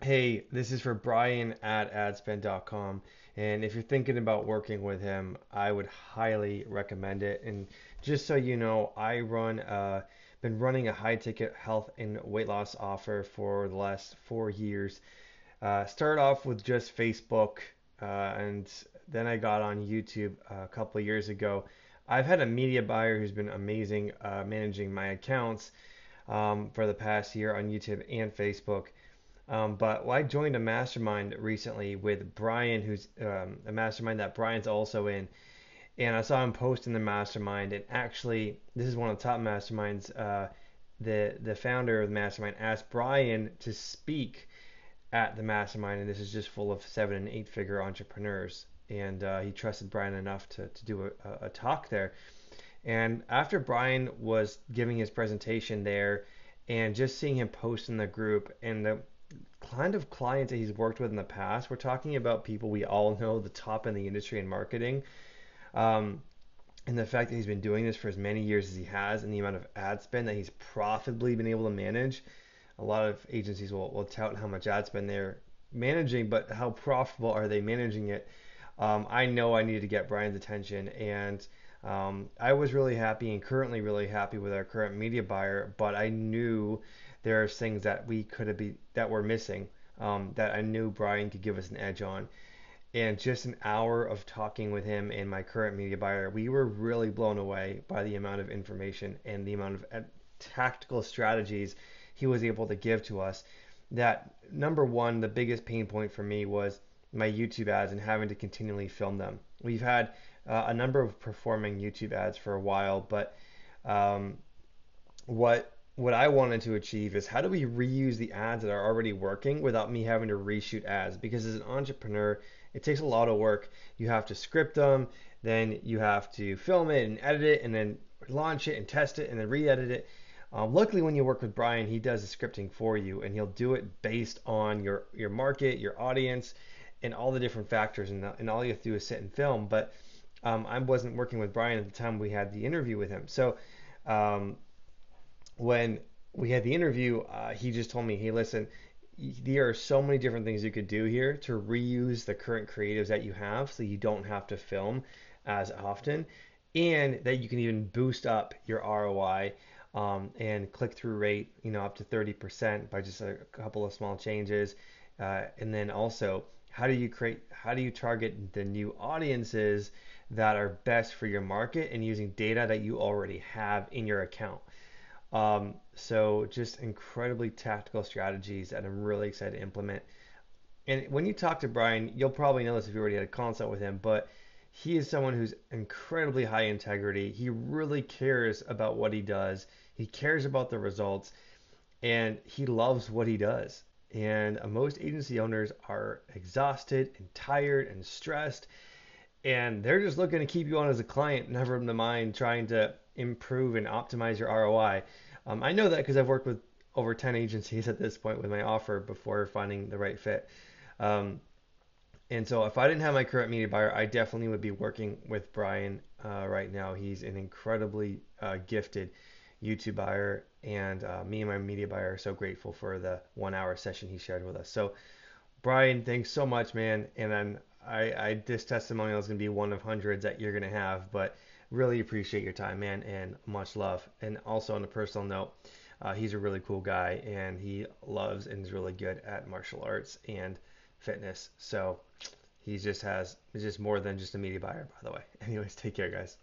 Hey, this is for Brian at Adspendcom. And if you're thinking about working with him, I would highly recommend it. And just so you know, been running a high ticket health and weight loss offer for the last 4 years. Started off with just Facebook, and then I got on YouTube a couple of years ago. I've had a media buyer who's been amazing managing my accounts for the past year on YouTube and Facebook. But I joined a mastermind recently with Brian, who's a mastermind that Brian's also in. And I saw him post in the mastermind. And actually, this is one of the top masterminds. The founder of the mastermind asked Brian to speak at the mastermind, and this is just full of 7 and 8 figure entrepreneurs. And he trusted Brian enough to do a talk there. And after Brian was giving his presentation there, and just seeing him post in the group and the kind of clients that he's worked with in the past, we're talking about people we all know, the top in the industry in marketing. Um, and the fact that he's been doing this for as many years as he has, and the amount of ad spend that he's profitably been able to manage. A lot of agencies will tout how much ad spend they're managing, but how profitable are they managing it? I know I needed to get Brian's attention, and I was really happy and currently really happy with our current media buyer, but I knew there are things that we could have be that were missing, that I knew Brian could give us an edge on. And just an hour of talking with him and my current media buyer, we were really blown away by the amount of information and the amount of tactical strategies he was able to give to us. That number one, the biggest pain point for me was my YouTube ads and having to continually film them. We've had a number of performing YouTube ads for a while, but um, what I wanted to achieve is how do we reuse the ads that are already working without me having to reshoot ads? Because as an entrepreneur, it takes a lot of work. You have to script them, then you have to film it and edit it, and then launch it and test it, and then re-edit it. Luckily, when you work with Brian, he does the scripting for you, and he'll do it based on your market, your audience, and all the different factors. And all you have to do is sit and film. But I wasn't working with Brian at the time we had the interview with him. So um, when we had the interview, he just told me, "Hey, listen, there are so many different things you could do here to reuse the current creatives that you have, so you don't have to film as often, and that you can even boost up your ROI and click-through rate, up to 30% by just a couple of small changes, and then also." How do you target the new audiences that are best for your market and using data that you already have in your account? So just incredibly tactical strategies that I'm really excited to implement. And when you talk to Brian, you'll probably know this if you already had a consult with him, but he is someone who's incredibly high integrity. He really cares about what he does. He cares about the results, and he loves what he does. And most agency owners are exhausted and tired and stressed, and they're just looking to keep you on as a client, never in the mind trying to improve and optimize your ROI. I know that because I've worked with over 10 agencies at this point with my offer before finding the right fit. Um, and so if I didn't have my current media buyer, I definitely would be working with Brian right now. He's an incredibly gifted YouTube buyer, and me and my media buyer are so grateful for the 1 hour session he shared with us. So Brian, thanks so much, man. And then this testimonial is going to be one of hundreds that you're going to have, but really appreciate your time, man, and much love. And also on a personal note, he's a really cool guy, and he loves and is really good at martial arts and fitness. So he's just more than just a media buyer, by the way. Anyways, take care, guys.